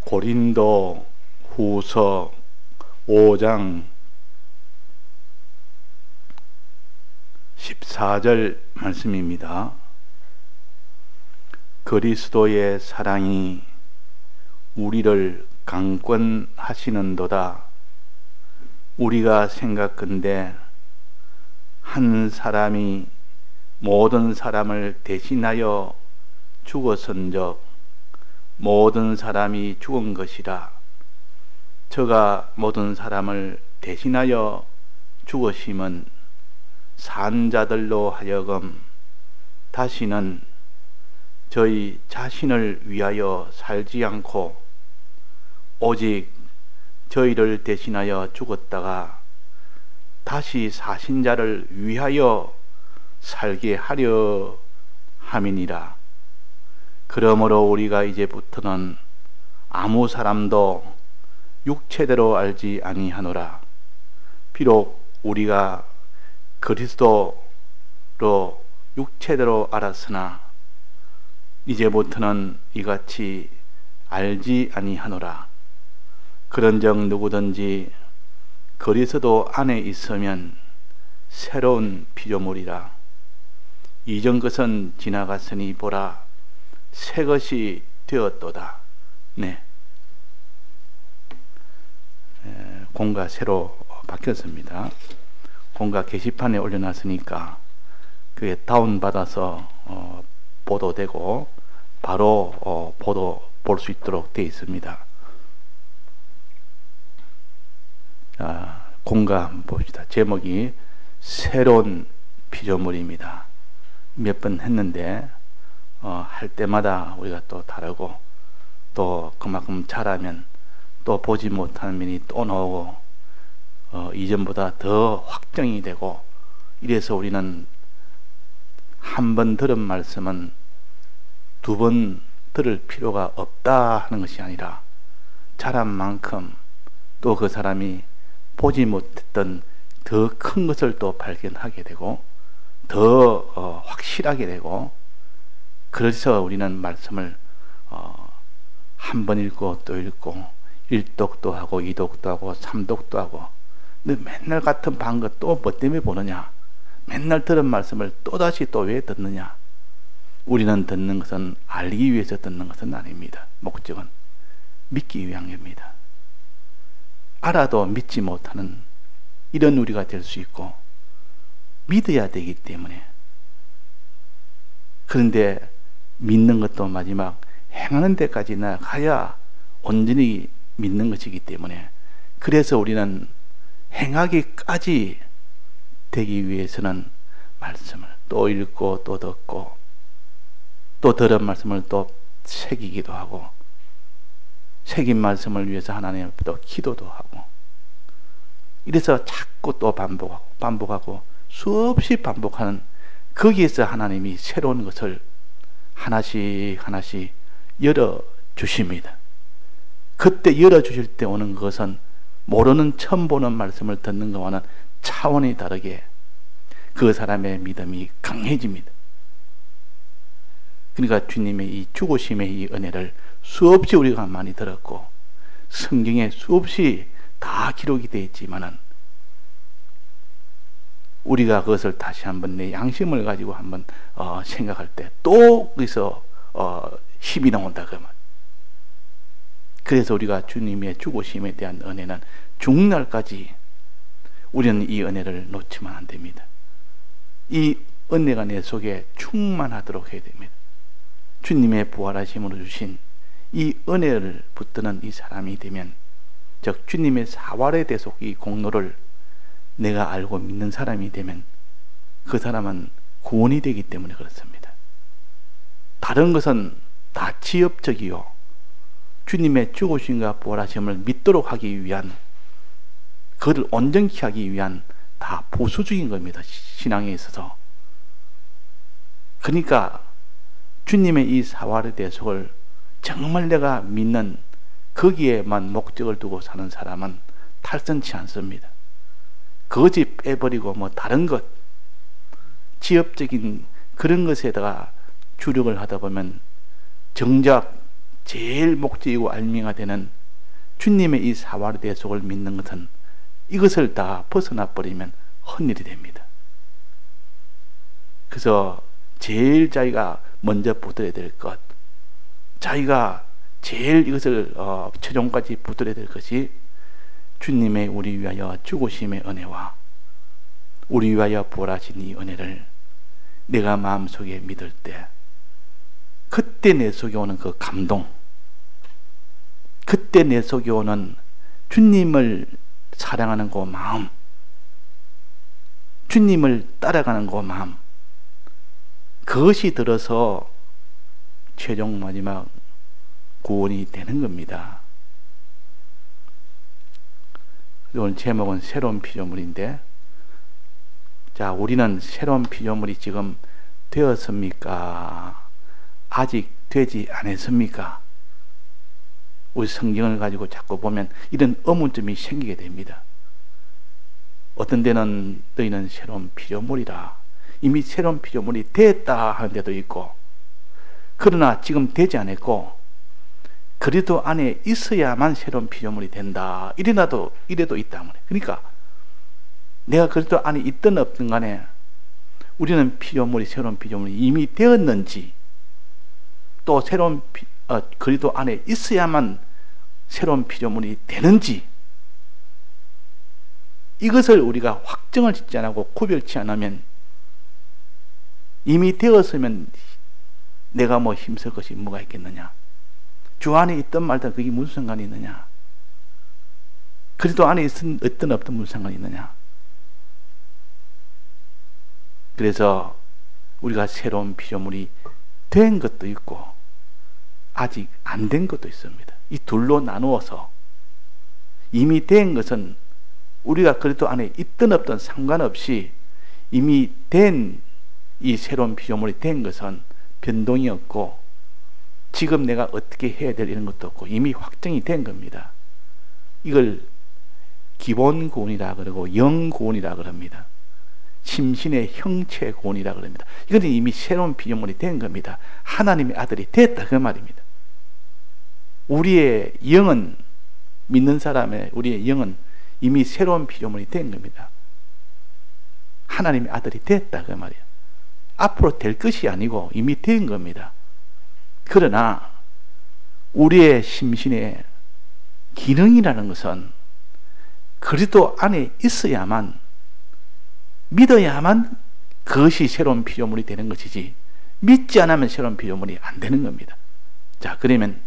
고린도 후서 5장 14절 말씀입니다. 그리스도의 사랑이 우리를 강권하시는도다. 우리가 생각건대 한 사람이 모든 사람을 대신하여 죽었은즉 모든 사람이 죽은 것이라. 저가 모든 사람을 대신하여 죽으심은 산 자들로 하여금 다시는 저희 자신을 위하여 살지 않고 오직 저희를 대신하여 죽었다가 다시 사신 자를 위하여 살게 하려 함이니라. 그러므로 우리가 이제부터는 아무 사람도 육체대로 알지 아니하노라. 비록 우리가 그리스도로 육체대로 알았으나 이제부터는 이같이 알지 아니하노라. 그런즉 누구든지 그리스도 안에 있으면 새로운 피조물이라. 이전 것은 지나갔으니 보라 새 것이 되었도다. 네, 공가 새로 바뀌었습니다. 공가 게시판에 올려놨으니까 그게 다운받아서 보도되고 바로 보도 볼 수 있도록 되어 있습니다. 공가 한번 봅시다. 제목이 새로운 피조물입니다. 몇 번 했는데 할 때마다 우리가 또 다르고 또 그만큼 잘하면 또 보지 못하는 면이 또 나오고 이전보다 더 확정이 되고, 이래서 우리는 한 번 들은 말씀은 두 번 들을 필요가 없다 하는 것이 아니라 잘한 만큼 또 그 사람이 보지 못했던 더 큰 것을 또 발견하게 되고 더 확실하게 되고, 그래서 우리는 말씀을 한 번 읽고 또 읽고 1독도 하고 2독도 하고 3독도 하고. 근데 맨날 같은 방거 또 뭐 때문에 보느냐? 맨날 들은 말씀을 또다시 또 왜 듣느냐? 우리는 듣는 것은 알기 위해서 듣는 것은 아닙니다. 목적은 믿기 위함입니다. 알아도 믿지 못하는 이런 우리가 될 수 있고 믿어야 되기 때문에. 그런데 믿는 것도 마지막 행하는 데까지 나가야 온전히 믿는 것이기 때문에, 그래서 우리는 행하기까지 되기 위해서는 말씀을 또 읽고 또 듣고 또 들은 말씀을 또 새기기도 하고, 새긴 말씀을 위해서 하나님 앞에 또 기도도 하고, 이래서 자꾸 또 반복하고 수없이 반복하는, 거기에서 하나님이 새로운 것을 하나씩 열어주십니다. 그때 열어주실 때 오는 것은 모르는 처음 보는 말씀을 듣는 것과는 차원이 다르게 그 사람의 믿음이 강해집니다. 그러니까 주님의 이 죽으심의 이 은혜를 수없이 우리가 많이 들었고 성경에 수없이 다 기록이 되어 있지만은 우리가 그것을 다시 한번 내 양심을 가지고 한번 생각할 때 또 거기서 힘이 나온다 그 말. 그래서 우리가 주님의 죽으심에 대한 은혜는 죽날까지 우리는 이 은혜를 놓치면 안 됩니다. 이 은혜가 내 속에 충만하도록 해야 됩니다. 주님의 부활하심으로 주신 이 은혜를 붙드는 이 사람이 되면, 즉 주님의 사활에 대해서 이 공로를 내가 알고 믿는 사람이 되면 그 사람은 구원이 되기 때문에 그렇습니다. 다른 것은 다 지엽적이요, 주님의 죽으심과 부활하심을 믿도록 하기 위한, 그것을 온전히 하기 위한 다 보수적인 겁니다. 신앙에 있어서. 그러니까 주님의 이 사활의 대속을 정말 내가 믿는 거기에만 목적을 두고 사는 사람은 탈선치 않습니다. 거지 빼버리고 뭐 다른 것, 지엽적인 그런 것에다가 주력을 하다 보면 정작 제일 목적이고 알미가 되는 주님의 이 사활의 대속을 믿는 것은 이것을 다 벗어나 버리면 헛일이 됩니다. 그래서 제일 자기가 먼저 붙들어야 될 것, 자기가 제일 이것을 최종까지 붙들어야 될 것이 주님의 우리 위하여 죽으심의 은혜와 우리 위하여 부활하신 이 은혜를 내가 마음속에 믿을 때, 그때 내 속에 오는 그 감동, 그때 내 속에 오는 주님을 사랑하는 그 마음, 주님을 따라가는 그 마음, 그것이 들어서 최종 마지막 구원이 되는 겁니다. 오늘 제목은 새로운 피조물인데, 자, 우리는 새로운 피조물이 지금 되었습니까? 아직 되지 않았습니까? 우리 성경을 가지고 자꾸 보면 이런 의문점이 생기게 됩니다. 어떤 데는 너희는 새로운 피조물이라, 이미 새로운 피조물이 됐다 하는 데도 있고, 그러나 지금 되지 않았고 그리스도 안에 있어야만 새로운 피조물이 된다, 이래도 있다 말이에요. 그러니까 내가 그리스도 안에 있든 없든 간에 우리는 새로운 피조물이 이미 되었는지, 또 새로운 그리스도 안에 있어야만 새로운 피조물이 되는지, 이것을 우리가 확정을 짓지 않고 구별치 않으면, 이미 되었으면 내가 뭐 힘쓸 것이 뭐가 있겠느냐, 주 안에 있든 말든 그게 무슨 상관이 있느냐, 그리스도 안에 있든 없든 무슨 상관이 있느냐. 그래서 우리가 새로운 피조물이 된 것도 있고 아직 안 된 것도 있습니다. 이 둘로 나누어서, 이미 된 것은 우리가 그리스도 안에 있든 없든 상관없이 이미 된 이 새로운 피조물이 된 것은 변동이 없고 지금 내가 어떻게 해야 될 이런 것도 없고 이미 확정이 된 겁니다. 이걸 기본 구원이라 그러고 영 구원이라 그럽니다. 심신의 형체 구원이라 그럽니다. 이건 이미 새로운 피조물이 된 겁니다. 하나님의 아들이 됐다, 그 말입니다. 우리의 영은, 믿는 사람의 우리의 영은 이미 새로운 피조물이 된 겁니다. 하나님의 아들이 됐다, 그 말이에요. 앞으로 될 것이 아니고 이미 된 겁니다. 그러나 우리의 심신의 기능이라는 것은 그리스도 안에 있어야만, 믿어야만 그것이 새로운 피조물이 되는 것이지, 믿지 않으면 새로운 피조물이 안 되는 겁니다. 자, 그러면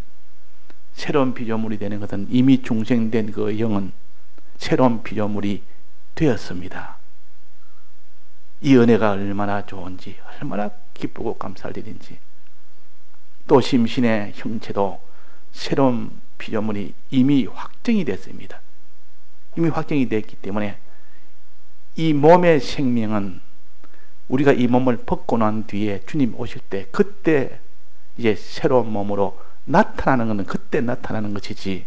새로운 피조물이 되는 것은 이미 중생된 그 영은 새로운 피조물이 되었습니다. 이 은혜가 얼마나 좋은지, 얼마나 기쁘고 감사할 일인지, 또 심신의 형체도 새로운 피조물이 이미 확정이 됐습니다. 이미 확정이 됐기 때문에 이 몸의 생명은 우리가 이 몸을 벗고 난 뒤에 주님 오실 때 그때 이제 새로운 몸으로 나타나는 것은 그때 나타나는 것이지,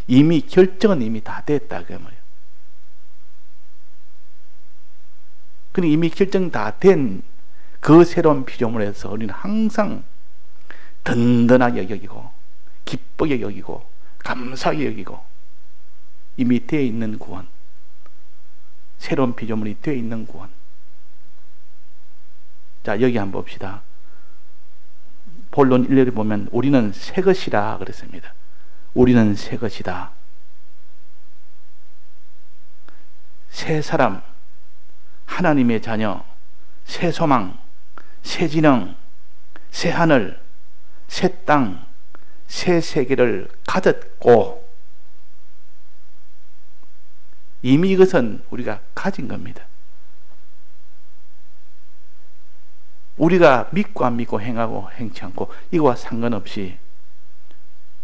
이미 결정은 이미 다 됐다, 그 말이에요. 그러니까 이미 결정 다 된 그 새로운 피조물에서 우리는 항상 든든하게 여기고 기쁘게 여기고 감사하게 여기고, 이미 되어 있는 구원, 새로운 피조물이 되어 있는 구원. 자, 여기 한번 봅시다. 본론 1절에 보면 우리는 새 것이라 그랬습니다. 우리는 새 것이다. 새 사람, 하나님의 자녀, 새 소망, 새 진영, 새 하늘, 새 땅, 새 세계를 가졌고, 이미 이것은 우리가 가진 겁니다. 우리가 믿고 안 믿고 행하고 행치 않고 이거와 상관없이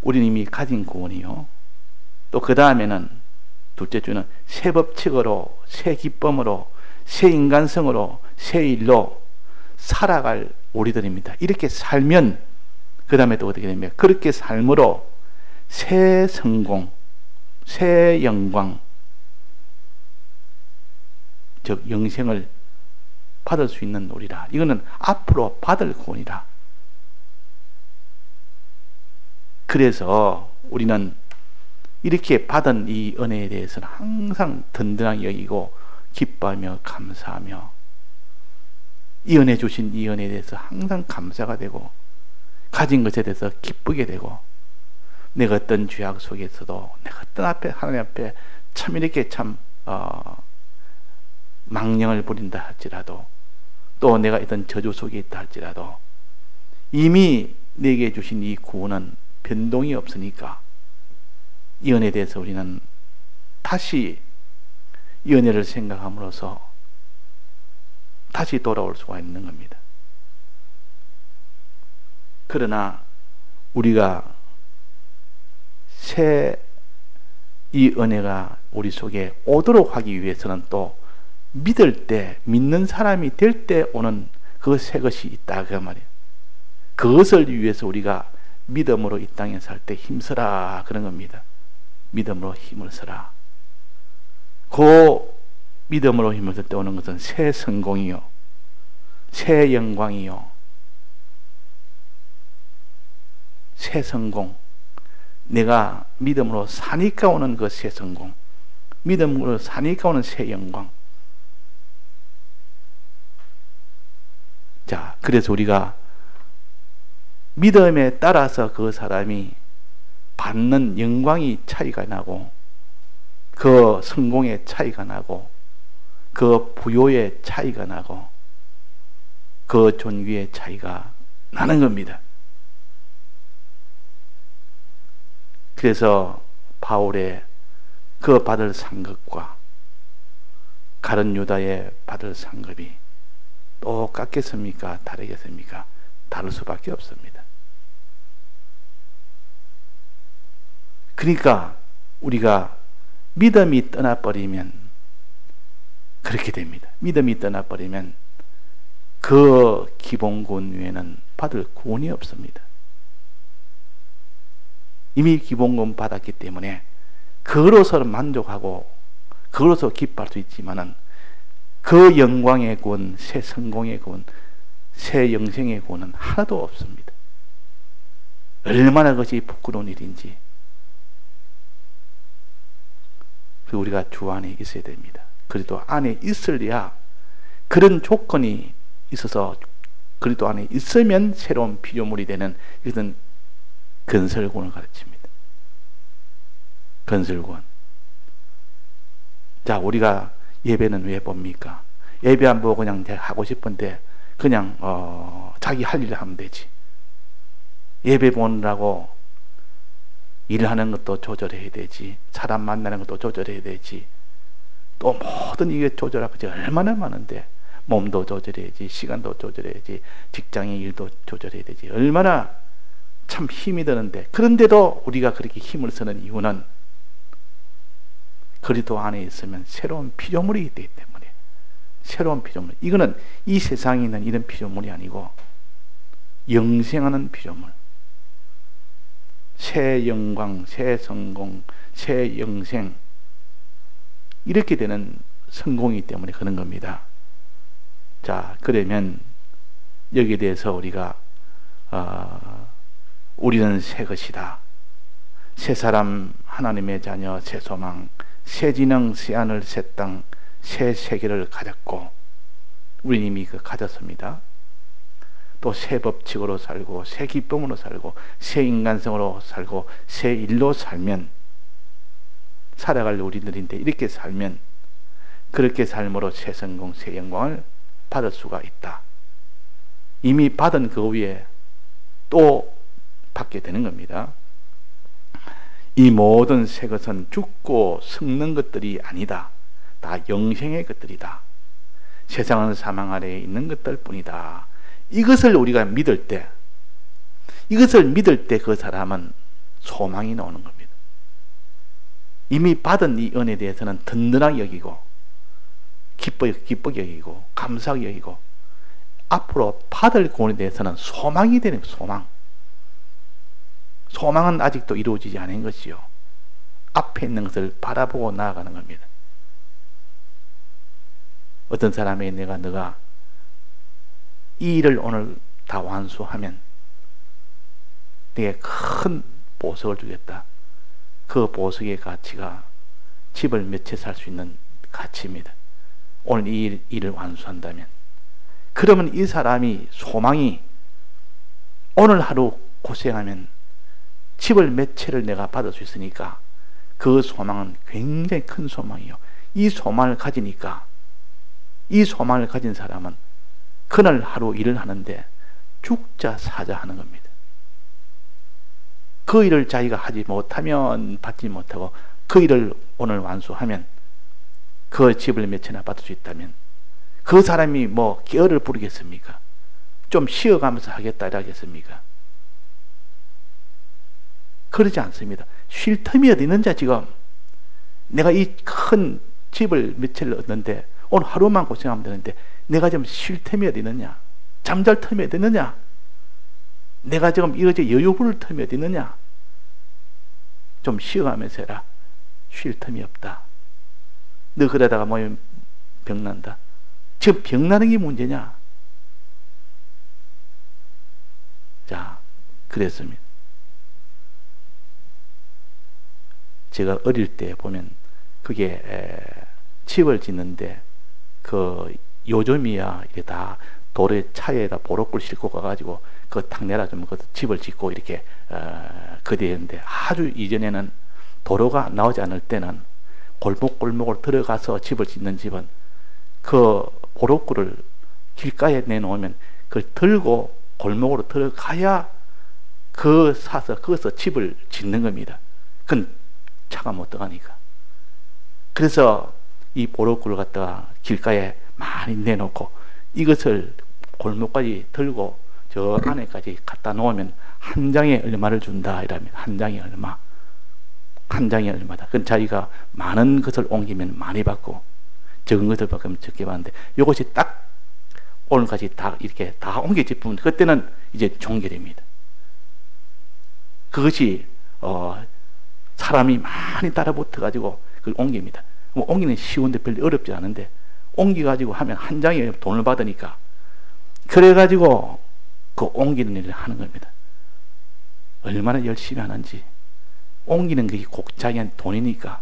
우리는 이미 가진 구원이요, 또 그 다음에는 둘째 주는 새 법칙으로, 새 기쁨으로, 새 인간성으로, 새 일로 살아갈 우리들입니다. 이렇게 살면 그 다음에 또 어떻게 됩니까? 그렇게 삶으로 새 성공, 새 영광, 즉 영생을 받을 수 있는 우리라. 이거는 앞으로 받을 구원이라. 그래서 우리는 이렇게 받은 이 은혜에 대해서는 항상 든든하게 여기고 기뻐하며 감사하며 이 은혜 주신 이 은혜에 대해서 항상 감사가 되고 가진 것에 대해서 기쁘게 되고 내가 어떤 죄악 속에서도 내가 어떤 앞에 하나님 앞에 참 이렇게 참 망령을 부린다 할지라도 또 내가 어떤 저주 속에 있다 할지라도 이미 내게 주신 이 구원은 변동이 없으니까 이 은혜에 대해서 우리는 다시 이 은혜를 생각함으로써 다시 돌아올 수가 있는 겁니다. 그러나 우리가 새 이 은혜가 우리 속에 오도록 하기 위해서는 또 믿을 때, 믿는 사람이 될 때 오는 그 새 것이 있다 그 말이에요. 그것을 위해서 우리가 믿음으로 이 땅에 살 때 힘쓰라 그런 겁니다. 믿음으로 힘을 쓰라. 그 믿음으로 힘을 쓸 때 오는 것은 새 성공이요, 새 영광이요, 새 성공. 내가 믿음으로 사니까 오는 그 새 성공, 믿음으로 사니까 오는 새 영광. 자, 그래서 우리가 믿음에 따라서 그 사람이 받는 영광이 차이가 나고 그 성공의 차이가 나고 그 부요의 차이가 나고 그 존귀의 차이가 나는 겁니다. 그래서 바울의 그 받을 상급과 가룟 유다의 받을 상급이 똑같겠습니까? 다르겠습니까? 다를 수밖에 없습니다. 그러니까 우리가 믿음이 떠나버리면 그렇게 됩니다. 믿음이 떠나버리면 그 기본군 외에는 받을 구원이 없습니다. 이미 기본군 받았기 때문에 그로서 만족하고 그로서 기뻐할 수 있지만은 그 영광의 구원, 새 성공의 구원, 새 영생의 구원은 하나도 없습니다. 얼마나 그것이 부끄러운 일인지. 그리고 우리가 주 안에 있어야 됩니다. 그리스도 안에 있으려야 그런 조건이 있어서 그리스도 안에 있으면 새로운 피조물이 되는 이것은 건설구원을 가르칩니다. 건설구원. 자, 우리가 예배는 왜 봅니까? 예배 안 보고 그냥 하고 싶은데 그냥 자기 할 일을 하면 되지. 예배 보느라고 일하는 것도 조절해야 되지, 사람 만나는 것도 조절해야 되지, 또 모든 이게 조절할 것이 얼마나 많은데 몸도 조절해야지, 시간도 조절해야지, 직장의 일도 조절해야 되지, 얼마나 참 힘이 드는데, 그런데도 우리가 그렇게 힘을 쓰는 이유는 그리스도 안에 있으면 새로운 피조물이기 때문에. 새로운 피조물, 이거는 이 세상에 있는 이런 피조물이 아니고 영생하는 피조물, 새 영광, 새 성공, 새 영생, 이렇게 되는 성공이기 때문에 그런 겁니다. 자, 그러면 여기에 대해서 우리가 우리는 새 것이다, 새 사람, 하나님의 자녀, 새 소망, 새 진영, 새 하늘, 새 땅, 새 세계를 가졌고, 우리 이미 그 가졌습니다. 또 새 법칙으로 살고, 새 기쁨으로 살고, 새 인간성으로 살고, 새 일로 살면, 살아갈 우리들인데 이렇게 살면 그렇게 삶으로 새 성공, 새 영광을 받을 수가 있다. 이미 받은 그 위에 또 받게 되는 겁니다. 이 모든 새 것은 죽고 썩는 것들이 아니다. 다 영생의 것들이다. 세상은 사망 아래에 있는 것들 뿐이다. 이것을 우리가 믿을 때, 이것을 믿을 때 그 사람은 소망이 나오는 겁니다. 이미 받은 이 은혜에 대해서는 든든하게 여기고, 기쁘게 여기고, 감사하게 여기고, 앞으로 받을 구원에 대해서는 소망이 되는 소망. 소망은 아직도 이루어지지 않은 것이요, 앞에 있는 것을 바라보고 나아가는 겁니다. 어떤 사람에게 너가 이 일을 오늘 다 완수하면 되게 큰 보석을 주겠다. 그 보석의 가치가 집을 몇 채 살 수 있는 가치입니다. 오늘 이 일을 완수한다면. 그러면 이 사람이 소망이 오늘 하루 고생하면 집을 몇 채를 내가 받을 수 있으니까 그 소망은 굉장히 큰 소망이요. 이 소망을 가지니까 이 소망을 가진 사람은 그날 하루 일을 하는데 죽자 사자 하는 겁니다. 그 일을 자기가 하지 못하면 받지 못하고 그 일을 오늘 완수하면 그 집을 몇 채나 받을 수 있다면 그 사람이 뭐 깨어를 부르겠습니까? 좀 쉬어가면서 하겠다 이러겠습니까? 그러지 않습니다. 쉴 틈이 어디 있는지. 지금 내가 이 큰 집을 몇 채를 얻는데 오늘 하루만 고생하면 되는데 내가 지금 쉴 틈이 어디 있느냐? 잠잘 틈이 어디 있느냐? 내가 지금 이어제 여유 부를 틈이 어디 있느냐? 좀 쉬어가면서 해라. 쉴 틈이 없다. 너 그러다가 뭐 병난다. 지금 병나는 게 문제냐? 자, 그랬습니다. 제가 어릴 때 보면 그게 집을 짓는데 그 요즘이야 이게 다 도로에 차에다 보로꿀 싣고 가가지고 그 탁내라 좀 그 집을 짓고 이렇게 그대였는데 아주 이전에는 도로가 나오지 않을 때는 골목골목을 들어가서 집을 짓는 집은 그 보로꿀을 길가에 내놓으면 그걸 들고 골목으로 들어가야 그 사서 거기서 집을 짓는 겁니다. 그건 차가 못 들어가니까. 그래서 이 보로꿀을 갖다가 길가에 많이 내놓고 이것을 골목까지 들고 저 안에까지 갖다 놓으면 한 장에 얼마를 준다 이러면 한 장에 얼마, 한 장에 얼마다. 그건 자기가 많은 것을 옮기면 많이 받고 적은 것을 받으면 적게 받는데 이것이 딱 오늘까지 다 이렇게 다 옮겨지면 그때는 이제 종결입니다. 그것이 사람이 많이 따라붙어 가지고 그걸 옮깁니다. 뭐 옮기는 쉬운데 별로 어렵지 않은데 옮겨 가지고 하면 한 장에 돈을 받으니까 그래 가지고 그 옮기는 일을 하는 겁니다. 얼마나 열심히 하는지. 옮기는 게 꼭 자기한테 돈이니까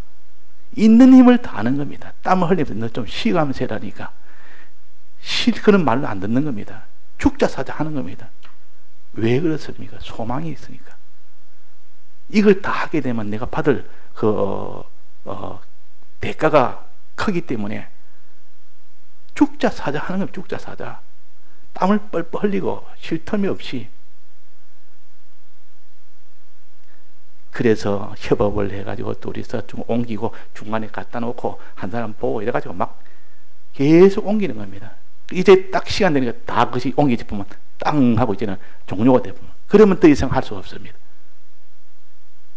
있는 힘을 다하는 겁니다. 땀을 흘리면서 너 좀 쉬가면서 해라니까 그런 말을 안 듣는 겁니다. 죽자 사자 하는 겁니다. 왜 그렇습니까? 소망이 있으니까. 이걸 다 하게 되면 내가 받을 대가가 크기 때문에 죽자 사자 하는 겁니다. 죽자 사자. 땀을 뻘뻘 흘리고 쉴 틈이 없이. 그래서 협업을 해가지고 둘이서 좀 옮기고 중간에 갖다 놓고 한 사람 보고 이래가지고 막 계속 옮기는 겁니다. 이제 딱 시간 되니까 다 그것이 옮기지 보면 땅 하고 이제는 종료가 되면 그러면 더 이상 할 수가 없습니다.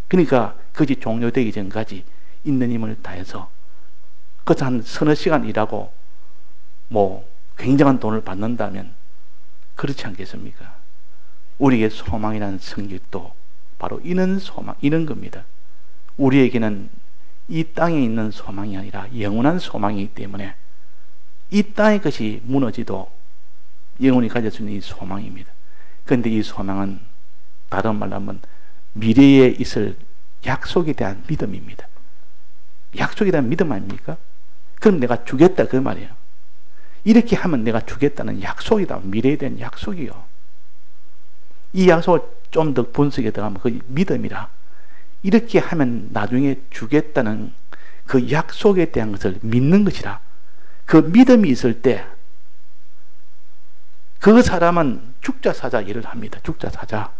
그러니까 그것이 종료되기 전까지 있는 힘을 다해서 그것을 한 서너 시간 일하고 뭐 굉장한 돈을 받는다면 그렇지 않겠습니까? 우리에게 소망이라는 성격도 바로 이런 소망, 이런 겁니다. 우리에게는 이 땅에 있는 소망이 아니라 영원한 소망이기 때문에 이 땅의 것이 무너지도 영원히 가질 수 있는 이 소망입니다. 그런데 이 소망은 다른 말로 하면 미래에 있을 약속에 대한 믿음입니다. 약속에 대한 믿음 아닙니까? 그럼 내가 주겠다 그 말이에요. 이렇게 하면 내가 주겠다는 약속이다. 미래에 대한 약속이요. 이 약속을 좀 더 분석해 들어가면 그 믿음이라. 이렇게 하면 나중에 주겠다는 그 약속에 대한 것을 믿는 것이라. 그 믿음이 있을 때 그 사람은 죽자 사자 일을 합니다. 죽자 사자.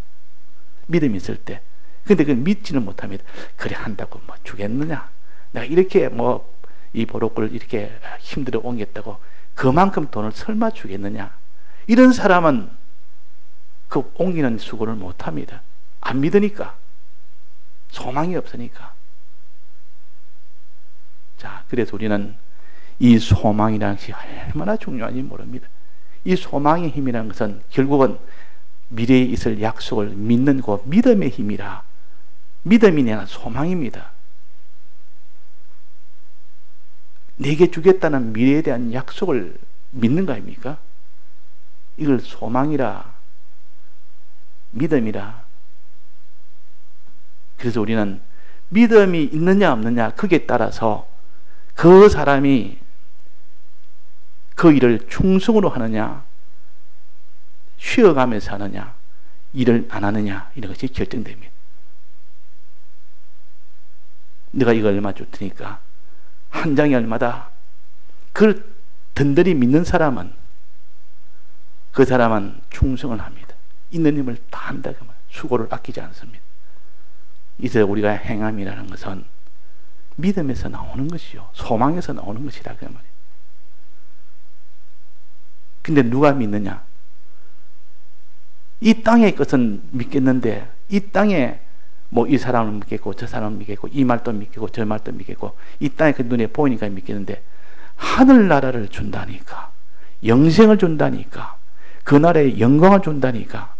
믿음이 있을 때. 근데 그걸 믿지는 못합니다. 그래 한다고 뭐 주겠느냐? 내가 이렇게 뭐 이 보로꿀 이렇게 힘들어 옮겼다고 그만큼 돈을 설마 주겠느냐? 이런 사람은 그 옮기는 수고를 못합니다. 안 믿으니까. 소망이 없으니까. 자, 그래서 우리는 이 소망이라는 것이 얼마나 중요한지 모릅니다. 이 소망의 힘이라는 것은 결국은 미래에 있을 약속을 믿는 그 믿음의 힘이라. 믿음이 내는 소망입니다. 내게 주겠다는 미래에 대한 약속을 믿는 거 아닙니까? 이걸 소망이라, 믿음이라. 그래서 우리는 믿음이 있느냐 없느냐 거기에 따라서 그 사람이 그 일을 충성으로 하느냐, 쉬어가면서 하느냐, 일을 안 하느냐, 이런 것이 결정됩니다. 내가 이거 얼마 줄 테니까 한 장이 얼마다. 그걸 든든히 믿는 사람은 그 사람은 충성을 합니다. 있는 힘을 다 한다 그 말. 수고를 아끼지 않습니다. 이제 우리가 행함이라는 것은 믿음에서 나오는 것이요, 소망에서 나오는 것이라 그 말이에요. 근데 누가 믿느냐? 이 땅의 것은 믿겠는데, 이 땅에 뭐 이 사람을 믿겠고 저 사람을 믿겠고 이 말도 믿겠고 저 말도 믿겠고, 이 땅에 그 눈에 보이니까 믿겠는데, 하늘나라를 준다니까, 영생을 준다니까, 그 나라의 영광을 준다니까,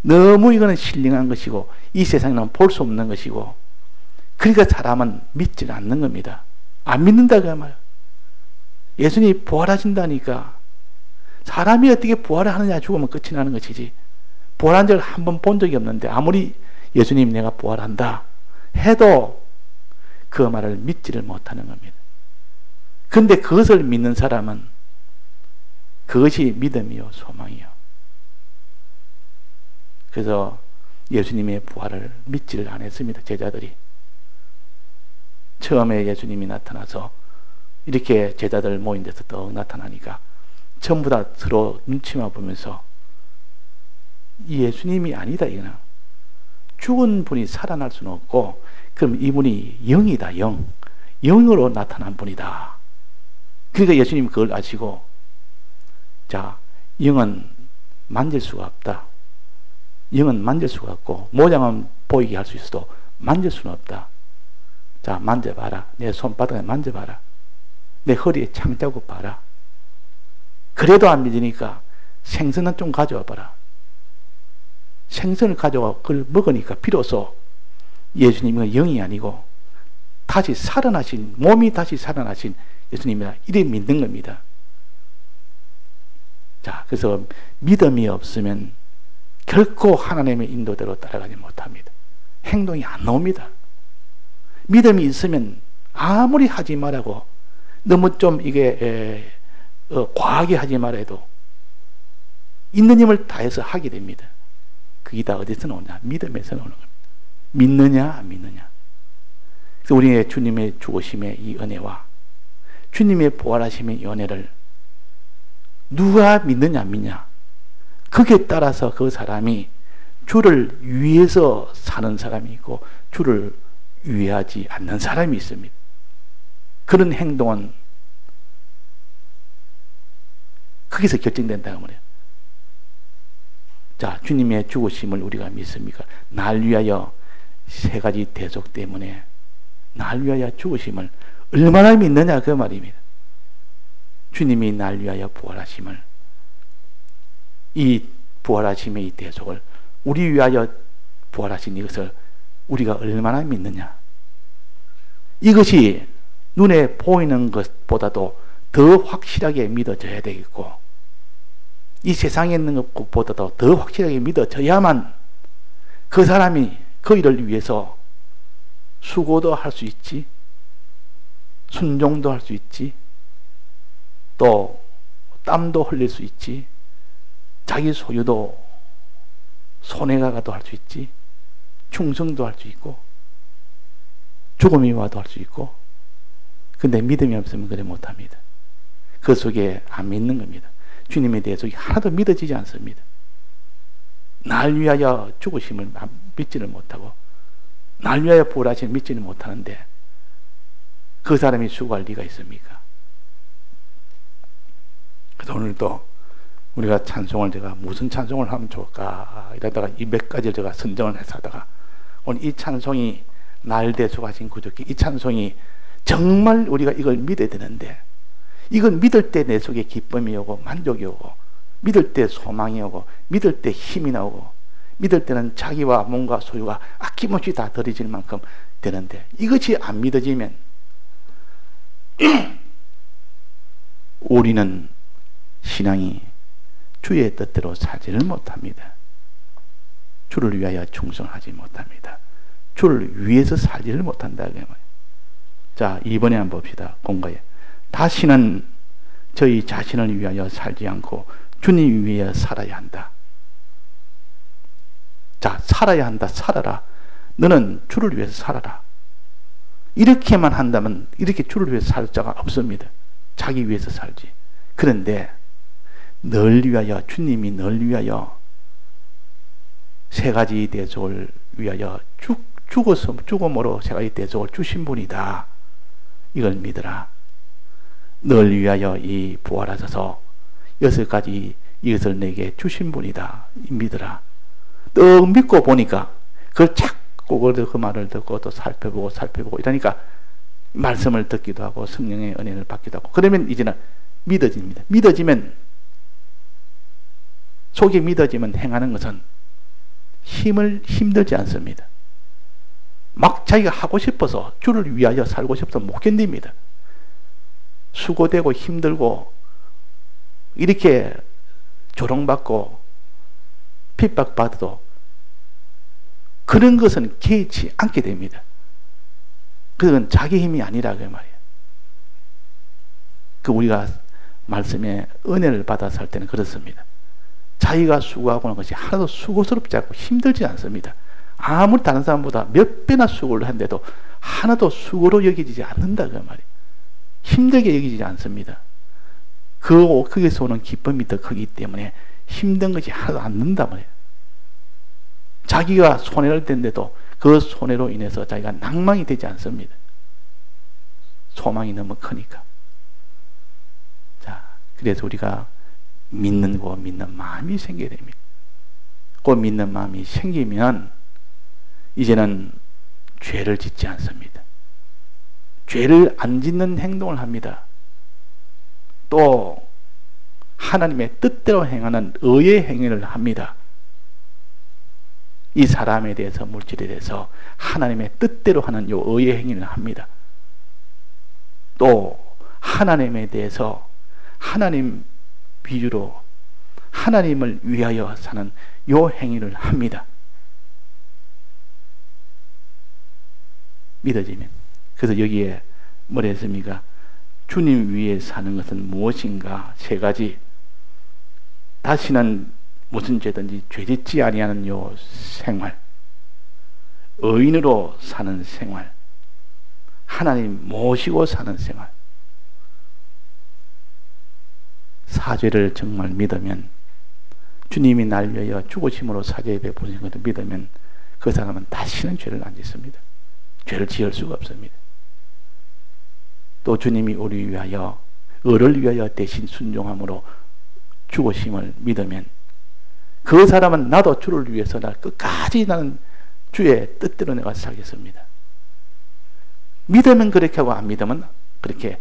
너무 이거는 신령한 것이고 이 세상에는 볼 수 없는 것이고, 그러니까 사람은 믿지 않는 겁니다. 안 믿는다 그 말이에요. 예수님이 부활하신다니까. 사람이 어떻게 부활을 하느냐, 죽으면 끝이 나는 것이지, 부활한 적을 한 번 본 적이 없는데 아무리 예수님 내가 부활한다 해도 그 말을 믿지를 못하는 겁니다. 그런데 그것을 믿는 사람은 그것이 믿음이요 소망이요. 그래서 예수님의 부활을 믿지를 않았습니다. 제자들이 처음에 예수님이 나타나서 이렇게 제자들 모인 데서 떡 나타나니까 전부 다 서로 눈치만 보면서 이 예수님이 아니다, 이거는 죽은 분이 살아날 수는 없고, 그럼 이분이 영이다, 영으로 나타난 분이다. 그러니까 예수님이 그걸 아시고, 자, 영은 만질 수가 없다, 영은 만질 수가 없고 모양은 보이게 할 수 있어도 만질 수는 없다. 자, 만져봐라. 내 손바닥에 만져봐라. 내 허리에 창자국 봐라. 그래도 안 믿으니까 생선은 좀 가져와 봐라. 생선을 가져와 그걸 먹으니까 비로소 예수님은 영이 아니고 다시 살아나신, 몸이 다시 살아나신 예수님이라 이래 믿는 겁니다. 자, 그래서 믿음이 없으면 결코 하나님의 인도대로 따라가지 못합니다. 행동이 안 나옵니다. 믿음이 있으면 아무리 하지 말라고 너무 좀 이게 과하게 하지 말아도 있는 힘을 다해서 하게 됩니다. 그게 다 어디서 나오냐? 믿음에서 나오는 겁니다. 믿느냐 안 믿느냐. 그래서 우리의 주님의 죽으심의 이 은혜와 주님의 부활하심의 이 은혜를 누가 믿느냐 안 믿냐, 거기에 따라서 그 사람이 주를 위해서 사는 사람이 있고 주를 위하지 않는 사람이 있습니다. 그런 행동은 거기서 결정된다고 말해요. 자, 주님의 죽으심을 우리가 믿습니까? 날 위하여 세 가지 대속 때문에 날 위하여 죽으심을 얼마나 믿느냐 그 말입니다. 주님이 날 위하여 부활하심을, 이 부활하심의 이 대속을, 우리 위하여 부활하신 이것을 우리가 얼마나 믿느냐. 이것이 눈에 보이는 것보다도 더 확실하게 믿어져야 되겠고, 이 세상에 있는 것보다도 더 확실하게 믿어져야만 그 사람이 그 일을 위해서 수고도 할 수 있지, 순종도 할 수 있지, 또 땀도 흘릴 수 있지, 자기 소유도 손해가 가도 할 수 있지, 충성도 할 수 있고, 죽음이 와도 할 수 있고. 근데 믿음이 없으면 그래 못합니다. 그 속에 안 믿는 겁니다. 주님에 대해서 하나도 믿어지지 않습니다. 날 위하여 죽으심을 믿지를 못하고 날 위하여 부활하심을 믿지를 못하는데 그 사람이 수고할 리가 있습니까? 그래서 오늘도 우리가 찬송을, 제가 무슨 찬송을 하면 좋을까 이러다가 이 몇 가지를 제가 선정을 해서 하다가 오늘 이 찬송이 날 대속하신 구주께, 이 찬송이 정말 우리가 이걸 믿어야 되는데, 이걸 믿을 때 내 속에 기쁨이 오고 만족이 오고, 믿을 때 소망이 오고, 믿을 때 힘이 나오고, 믿을 때는 자기와 몸과 소유가 아낌없이 다 들어질 만큼 되는데, 이것이 안 믿어지면 우리는 신앙이 주의 뜻대로 살지를 못합니다. 주를 위하여 충성하지 못합니다. 주를 위해서 살지를 못한다. 그 말이에요. 자, 이번에 한번 봅시다. 공부에. 다시는 저희 자신을 위하여 살지 않고 주님 위하여 살아야 한다. 자, 살아야 한다. 살아라. 너는 주를 위해서 살아라. 이렇게만 한다면 이렇게 주를 위해서 살 자가 없습니다. 자기 위해서 살지. 그런데 널 위하여, 주님이 널 위하여 세 가지 대속을 위하여 죽음으로 세 가지 대속을 주신 분이다. 이걸 믿어라. 널 위하여 이 부활하셔서 6가지 이것을 내게 주신 분이다. 믿어라. 또 믿고 보니까 그걸 자꾸 그 말을 듣고 또 살펴보고 이러니까 말씀을 듣기도 하고 성령의 은혜를 받기도 하고 그러면 이제는 믿어집니다. 속이 믿어지면 행하는 것은 힘들지 않습니다. 막 자기가 하고 싶어서 주를 위하여 살고 싶어서 못 견딥니다. 수고되고 힘들고 이렇게 조롱받고 핍박받아도 그런 것은 개의치 않게 됩니다. 그건 자기 힘이 아니라 그 말이에요. 우리가 말씀에 은혜를 받아서 할 때는 그렇습니다. 자기가 수고하고 하는 것이 하나도 수고스럽지 않고 힘들지 않습니다. 아무리 다른 사람보다 몇 배나 수고를 한데도 하나도 수고로 여기지지 않는다 그 말이에요. 힘들게 여기지지 않습니다. 거기서 오는 기쁨이 더 크기 때문에 힘든 것이 하나도 안 는단 말이에요. 자기가 손해를 댄데도 그 손해로 인해서 자기가 낭망이 되지 않습니다. 소망이 너무 크니까. 자, 그래서 우리가 믿는 마음이 생겨야 됩니다. 그 믿는 마음이 생기면 이제는 죄를 짓지 않습니다. 죄를 안 짓는 행동을 합니다. 또 하나님의 뜻대로 행하는 의의 행위를 합니다. 이 사람에 대해서 물질에 대해서 하나님의 뜻대로 하는 요 의의 행위를 합니다. 또 하나님에 대해서 하나님 비유로 하나님을 위하여 사는 요 행위를 합니다. 믿어지면. 그래서 여기에 뭐라 했습니까? 주님 위에 사는 것은 무엇인가? 3가지. 다시는 무슨 죄든지 죄짓지 아니하는 요 생활, 의인으로 사는 생활, 하나님 모시고 사는 생활, 사죄를 정말 믿으면, 주님이 날 위하여 죽으심으로 사죄 베푸신 것을 믿으면 그 사람은 다시는 죄를 안 짓습니다. 죄를 지을 수가 없습니다. 또 주님이 우리 위하여, 의를 위하여 대신 순종함으로 죽으심을 믿으면 그 사람은 나도 주를 위해서 날 끝까지 나는 주의 뜻대로 내가 살겠습니다. 믿으면 그렇게 하고 안 믿으면 그렇게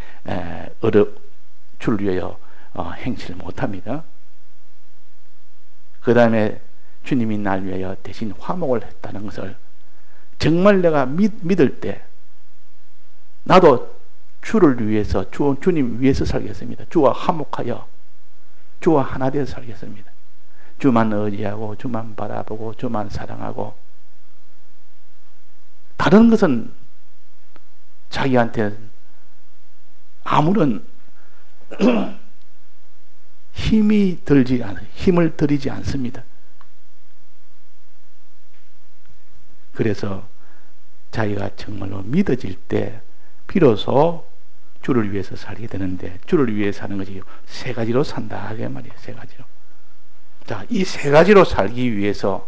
주를 위하여 행치를 못합니다. 그 다음에 주님이 날 위하여 대신 화목을 했다는 것을 정말 내가 믿을 때 나도 주를 위해서 주님 위해서 살겠습니다. 주와 화목하여 주와 하나 되어 살겠습니다. 주만 의지하고 주만 바라보고 주만 사랑하고 다른 것은 자기한테 아무런 힘을 들이지 않습니다. 그래서 자기가 정말로 믿어질 때 비로소 주를 위해서 살게 되는데, 주를 위해 사는 것이 3가지로 산다 하게 말이에요. 3가지로. 자, 이 3가지로 살기 위해서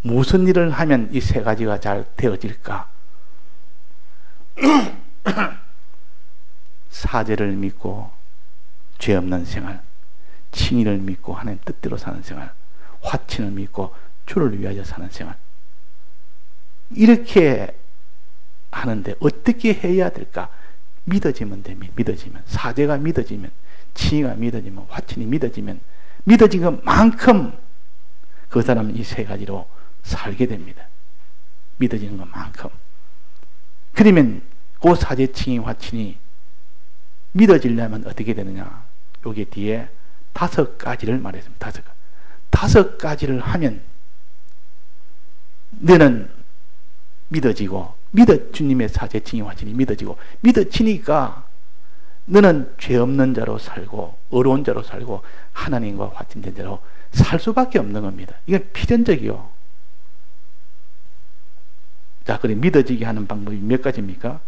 무슨 일을 하면 이 3가지가 잘 되어질까? 사죄를 믿고 죄 없는 생활, 칭의를 믿고 하나님 뜻대로 사는 생활, 화친을 믿고 주를 위하여 사는 생활. 이렇게 하는데 어떻게 해야 될까? 믿어지면 됩니다. 믿어지면, 사죄가 믿어지면, 칭의가 믿어지면, 화친이 믿어지면, 믿어진 것만큼 그 사람은 이 3가지로 살게 됩니다. 믿어지는 것만큼. 그러면 그 사죄, 칭의, 화친이 믿어지려면 어떻게 되느냐? 여기 뒤에 5가지를 말했습니다. 5가지를 하면 너는 믿어지고, 주님의 사제 징용하시니 믿어지고, 믿어지니까 너는 죄 없는 자로 살고 의로운 자로 살고 하나님과 화친된 자로 살 수밖에 없는 겁니다. 이건 필연적이요. 자, 그래 믿어지게 하는 방법이 몇 가지입니까?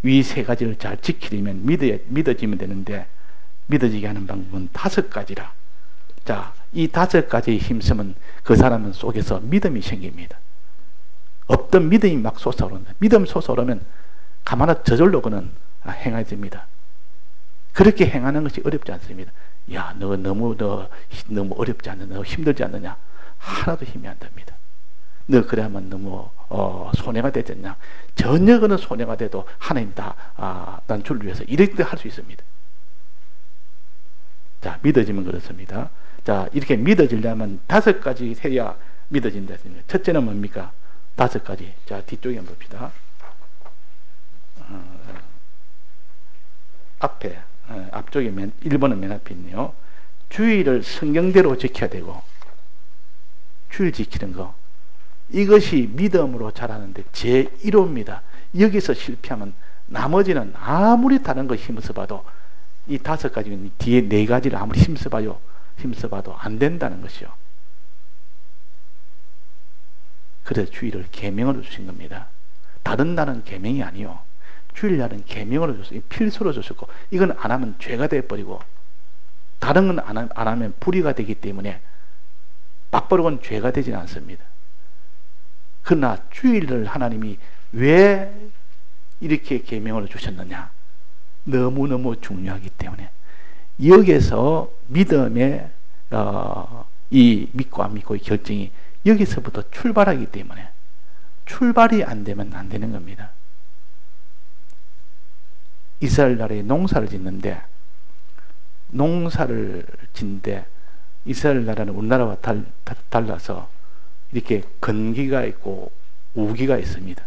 위 세 가지를 잘 지키려면 믿어지면 되는데, 믿어지게 하는 방법은 5가지라. 자, 이 5가지에 힘쓰면 그 사람 속에서 믿음이 생깁니다. 없던 믿음이 막 솟아오른다. 믿음 솟아오르면 가만히 저절로 그는 행해집니다. 그렇게 행하는 것이 어렵지 않습니다. 야, 너 너무 어렵지 않느냐, 너 힘들지 않느냐? 하나도 힘이 안 듭니다. 너 그래야만 너무 손해가 되지 않냐? 전혀 그는 손해가 돼도 하나님 난 주를 위해서 이렇게 할 수 있습니다. 자, 믿어지면 그렇습니다. 자, 이렇게 믿어지려면 5가지 해야 믿어진다. 첫째는 뭡니까? 5가지. 자, 뒤쪽에 한번 봅시다. 앞쪽에 1번은 맨 앞에 있네요. 주의를 성경대로 지켜야 되고, 주의 지키는 거. 이것이 믿음으로 자라는데 제1호입니다. 여기서 실패하면 나머지는 아무리 다른 거 힘써 봐도 이 5가지 뒤에 4가지를 아무리 힘써봐도 안 된다는 것이요. 그래서 주의를 계명으로 주신 겁니다. 다른 날은 계명이 아니요. 주일날은 계명으로 줬어요. 필수로 줬었고, 이건 안 하면 죄가 돼버리고, 다른 건 안 하면 불의가 되기 때문에 막버릇은 죄가 되지는 않습니다. 그러나 주일을 하나님이 왜 이렇게 계명으로 주셨느냐? 너무너무 중요하기 때문에 여기에서 믿음의 이 믿고 안 믿고의 결정이 여기서부터 출발하기 때문에 출발이 안 되면 안 되는 겁니다. 이스라엘 나라에 농사를 짓는데 이스라엘 나라는 우리나라와 달라서 이렇게 건기가 있고 우기가 있습니다.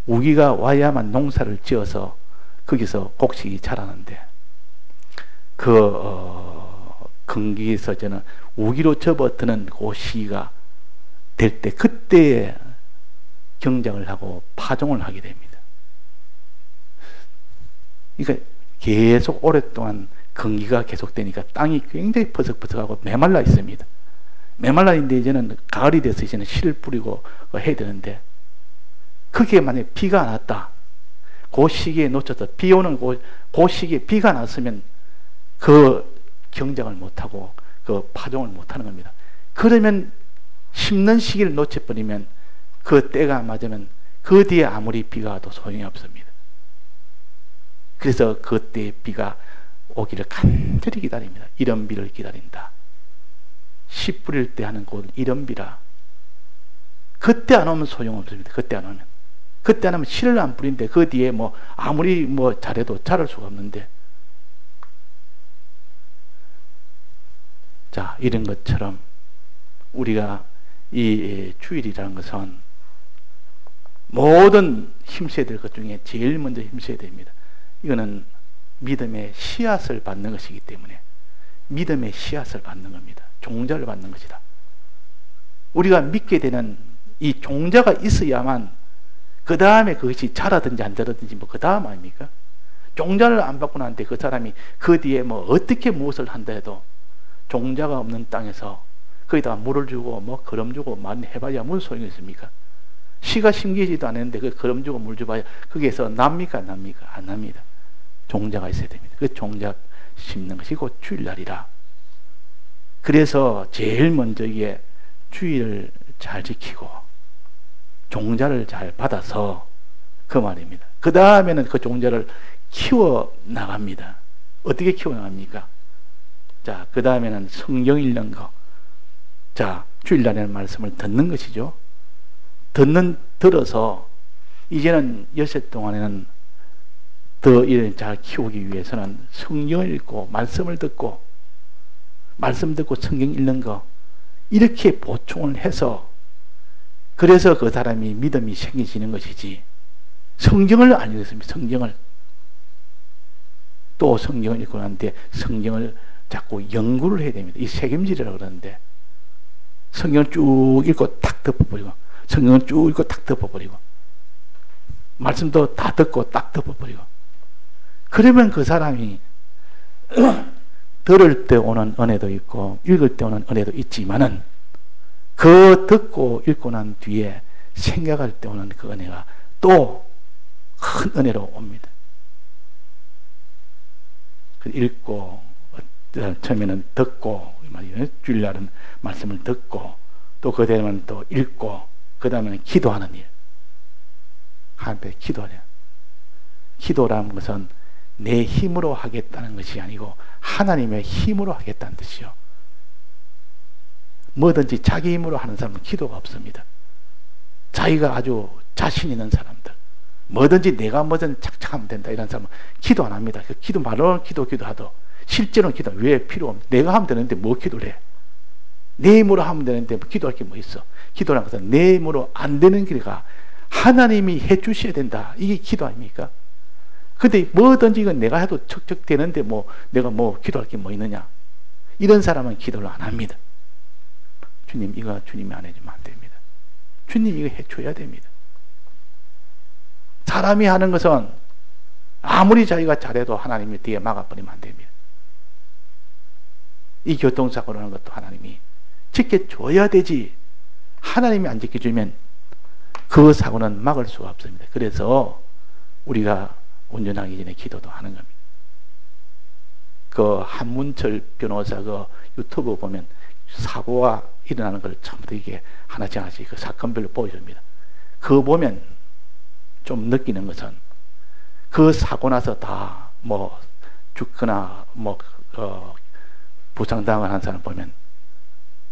우기가 와야만 농사를 지어서 거기서 곡식이 자라는데, 건기에서 저는 우기로 접어드는 그 시기가 될 때, 그때에 경작을 하고 파종을 하게 됩니다. 그러니까 계속 오랫동안 건기가 계속되니까 땅이 굉장히 퍼석퍼석하고 메말라 있습니다. 메말라 있는데 이제는 가을이 돼서 이제는 씨를 뿌리고 해야 되는데, 그게 만약에 비가 안 왔다. 그 시기에 놓쳐서 비 오는 그 시기에 비가 났으면 그 경작을 못하고 그 파종을 못하는 겁니다. 그러면 심는 시기를 놓쳐버리면 그 때가 맞으면 그 뒤에 아무리 비가 와도 소용이 없습니다. 그래서 그때 비가 오기를 간절히 기다립니다. 이런 비를 기다린다. 씨 뿌릴 때 하는 곧 이런 비라. 그때 안 오면 소용없습니다. 그때 안 오면. 그때 안 하면 씨를 안 뿌린데 그 뒤에 아무리 잘해도 자랄 수가 없는데. 자, 이런 것처럼 우리가 이 주일이라는 것은 모든 힘써야 될 것 중에 제일 먼저 힘써야 됩니다. 이거는 믿음의 씨앗을 받는 것이기 때문에 믿음의 씨앗을 받는 겁니다. 종자를 받는 것이다. 우리가 믿게 되는 이 종자가 있어야만 그 다음에 그것이 자라든지 안 자라든지 그 다음 아닙니까? 종자를 안 받고 난데 그 사람이 그 뒤에 어떻게 무엇을 한다 해도 종자가 없는 땅에서 거기다가 물을 주고 거름 주고 많이 해봐야 무슨 소용이 있습니까? 씨가 심기지도 않았는데 그 거름 주고 물 줘봐야 거기에서 납니까? 안 납니다. 종자가 있어야 됩니다. 그 종자 심는 것이 곧 주일날이라. 그래서 제일 먼저 이게 주일을 잘 지키고 종자를 잘 받아서 그 말입니다. 그 다음에는 그 종자를 키워 나갑니다. 어떻게 키워 나갑니까? 자, 그 다음에는 성경 읽는 거. 자, 주일날에는 말씀을 듣는 것이죠. 들어서 이제는 여섯 동안에는 더 이를 잘 키우기 위해서는 성경을 읽고 말씀을 듣고 말씀 듣고 성경 읽는 거 이렇게 보충을 해서 그래서 그 사람이 믿음이 생기시는 것이지 성경을 안 읽었습니다. 성경을 또 성경을 읽고 난 뒤에 성경을 자꾸 연구를 해야 됩니다. 이 책임질이라고 그러는데 성경을 쭉 읽고 탁 덮어버리고 성경은 쭉 읽고 딱 덮어버리고 말씀도 다 듣고 딱 덮어버리고 그러면 그 사람이 들을 때 오는 은혜도 있고 읽을 때 오는 은혜도 있지만은 그 듣고 읽고 난 뒤에 생각할 때 오는 그 은혜가 또 큰 은혜로 옵니다. 읽고 처음에는 듣고 주일날은 말씀을 듣고 또 그 다음에는 또 읽고 그 다음에는 기도하는 일. 하나님께 기도하냐. 기도라는 것은 내 힘으로 하겠다는 것이 아니고 하나님의 힘으로 하겠다는 뜻이요. 뭐든지 자기 힘으로 하는 사람은 기도가 없습니다. 자기가 아주 자신 있는 사람들, 뭐든지 내가 뭐든 착착하면 된다 이런 사람은 기도 안 합니다. 그 기도 말로는 기도하도 실제로는 기도 왜 필요 없는? 내가 하면 되는데 뭐 기도를 해? 내 힘으로 하면 되는데 뭐 기도할 게 뭐 있어? 기도라는 것은 내 힘으로 안 되는 길이가 하나님이 해 주셔야 된다. 이게 기도 아닙니까? 근데 뭐든지 이건 내가 해도 척척 되는데 뭐 내가 뭐 기도할 게 뭐 있느냐? 이런 사람은 기도를 안 합니다. 주님 이거 주님이 안 해주면 안 됩니다. 주님 이거 해줘야 됩니다. 사람이 하는 것은 아무리 자기가 잘해도 하나님이 뒤에 막아버리면 안 됩니다. 이 교통사고를 하는 것도 하나님이 지켜줘야 되지 하나님이 안 지켜주면 그 사고는 막을 수가 없습니다. 그래서 우리가 운전하기 전에 기도도 하는 겁니다. 그 한문철 변호사 그 유튜브 보면 사고가 일어나는 걸 전부 다 이게 하나씩 그 사건별로 보여줍니다. 그거 보면 좀 느끼는 것은 그 사고 나서 다 뭐 죽거나 뭐 부상당한 사람 보면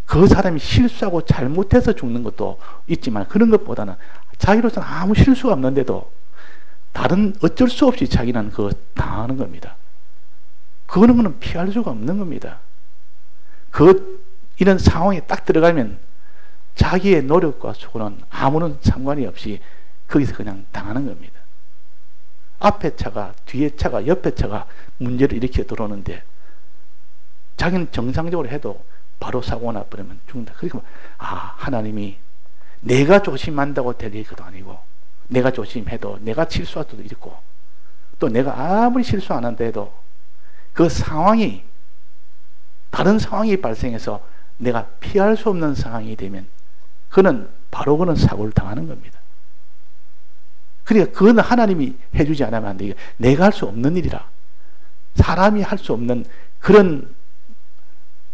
그 사람이 실수하고 잘못해서 죽는 것도 있지만 그런 것보다는 자기로서는 아무 실수가 없는데도 다른 어쩔 수 없이 자기는 그거 당하는 겁니다. 그거는 피할 수가 없는 겁니다. 이런 상황에 딱 들어가면 자기의 노력과 수고는 아무런 상관이 없이 거기서 그냥 당하는 겁니다. 앞에 차가, 뒤에 차가, 옆에 차가 문제를 일으켜 들어오는데 자기는 정상적으로 해도 바로 사고가 나버리면 죽는다. 그러니까 하나님이 내가 조심한다고 될 일도 아니고 내가 조심해도 내가 실수할 수도 있고 또 내가 아무리 실수 안 한다 해도 그 상황이 다른 상황이 발생해서 내가 피할 수 없는 상황이 되면 그는 사고를 당하는 겁니다. 그러니까 그건 하나님이 해주지 않으면 안 돼요. 내가 할 수 없는 일이라 사람이 할 수 없는 그런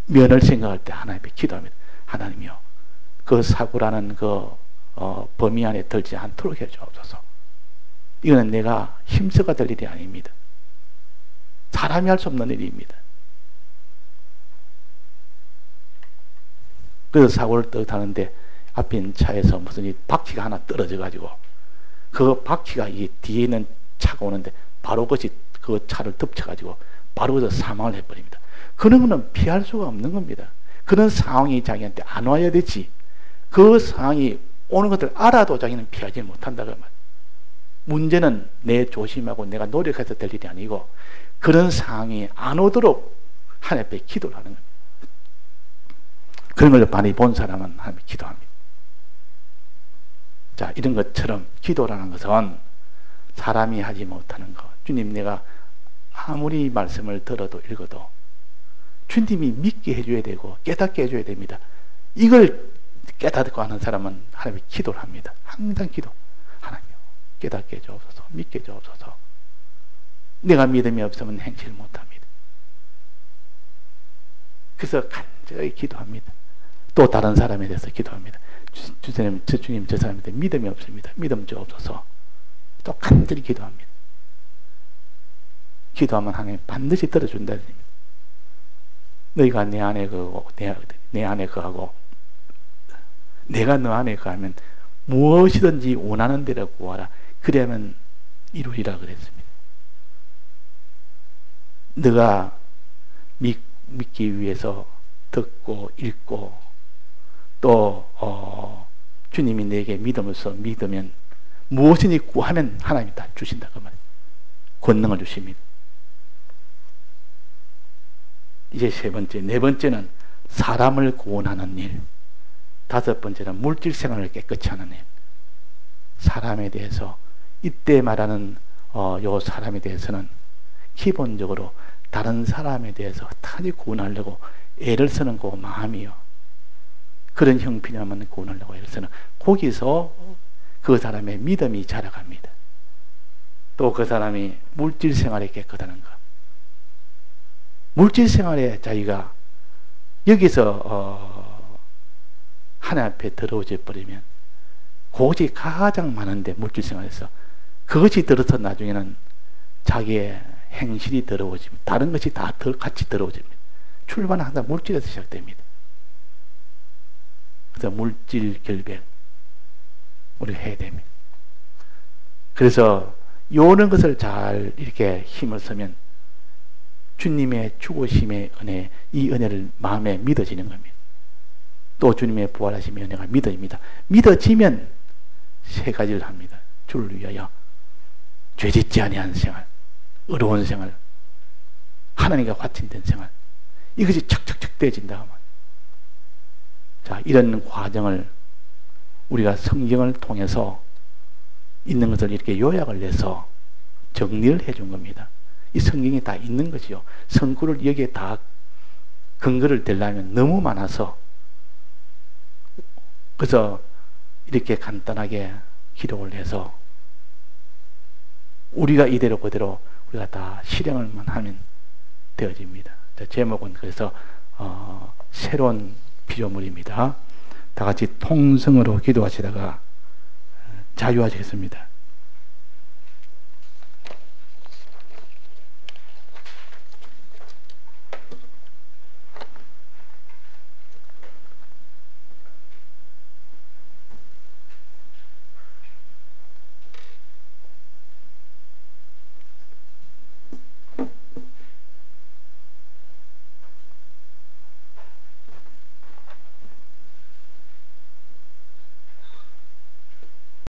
면을 생각할 때 하나님께 기도합니다. 하나님이요 그 사고라는 그 범위 안에 들지 않도록 해주옵소서. 이거는 내가 힘써가 될 일이 아닙니다. 사람이 할 수 없는 일입니다. 그래서 사고를 타는데 앞에 있는 차에서 무슨 이 바퀴가 하나 떨어져 가지고 그 바퀴가 이 뒤에 있는 차가 오는데 바로 그것이 그 차를 덮쳐 가지고 바로 그저 사망을 해버립니다. 그런 거는 피할 수가 없는 겁니다. 그런 상황이 자기한테 안 와야 되지. 그 상황이 오는 것을 알아도 자기는 피하지 못한다고 말. 문제는 내 조심하고 내가 노력해서 될 일이 아니고 그런 상황이 안 오도록 하나님 앞에 기도를 하는 겁니다. 그런 걸 많이 본 사람은 하나님 기도합니다. 자, 이런 것처럼 기도라는 것은 사람이 하지 못하는 것. 주님, 내가 아무리 말씀을 들어도 읽어도 주님이 믿게 해줘야 되고 깨닫게 해줘야 됩니다. 이걸 깨닫고 하는 사람은 하나님이 기도를 합니다. 항상 기도. 하나님 깨닫게 해주옵소서, 믿게 해주옵소서. 내가 믿음이 없으면 행실 못합니다. 그래서 간절히 기도합니다. 또 다른 사람에 대해서 기도합니다. 주님, 저 사람한테 믿음이 없습니다. 믿음 주옵소서. 또 간절히 기도합니다. 기도하면 하나님 반드시 들어준다. 너희가 내 안에 거하고 내 안에 거하고 내가 너 안에 거하면 무엇이든지 원하는 대로 구하라. 그래야만 이루리라 그랬습니다. 너가 믿기 위해서 듣고 읽고 또 주님이 내게 믿음으로써 믿으면 무엇이든지 구하면 하나님이 다 주신다 그 말이에요. 권능을 주십니다. 이제 세 번째, 네 번째는 사람을 구원하는 일. 다섯 번째는 물질 생활을 깨끗이 하는 일. 사람에 대해서 이때 말하는 요 사람에 대해서는 기본적으로 다른 사람에 대해서 탄히 구원하려고 애를 쓰는 그 마음이요. 그런 형편이라면 구원하려고 애를 쓰는 거기서 그 사람의 믿음이 자라갑니다. 또 그 사람이 물질 생활에 깨끗하는 것. 물질 생활에 자기가 여기서 하나님 앞에 더러워져 버리면 그것이 가장 많은데 물질 생활에서 그것이 들어서 나중에는 자기의 행실이 더러워집니다. 다른 것이 다 같이 더러워집니다. 출발은 항상 물질에서 시작됩니다. 그래서 물질 결백 우리가 해야 됩니다. 그래서 요런 것을 잘 이렇게 힘을 쓰면 주님의 죽으심의 은혜, 이 은혜를 마음에 믿어지는 겁니다. 또 주님의 부활하심의 은혜가 믿어집니다. 믿어지면 세 가지를 합니다. 주를 위하여 죄짓지 아니한 생활, 의로운 생활, 하나님과 화친된 생활, 이것이 착착착 되어진다. 자, 이런 과정을 우리가 성경을 통해서 있는 것을 이렇게 요약을 내서 정리를 해준 겁니다. 이 성경이 다 있는 것이요. 성구를 여기에 다 근거를 대려면 너무 많아서 그래서 이렇게 간단하게 기록을 해서 우리가 이대로 그대로 우리가 다 실행을만 하면 되어집니다. 제목은 그래서 새로운 피조물입니다. 다 같이 통성으로 기도하시다가 자유하시겠습니다.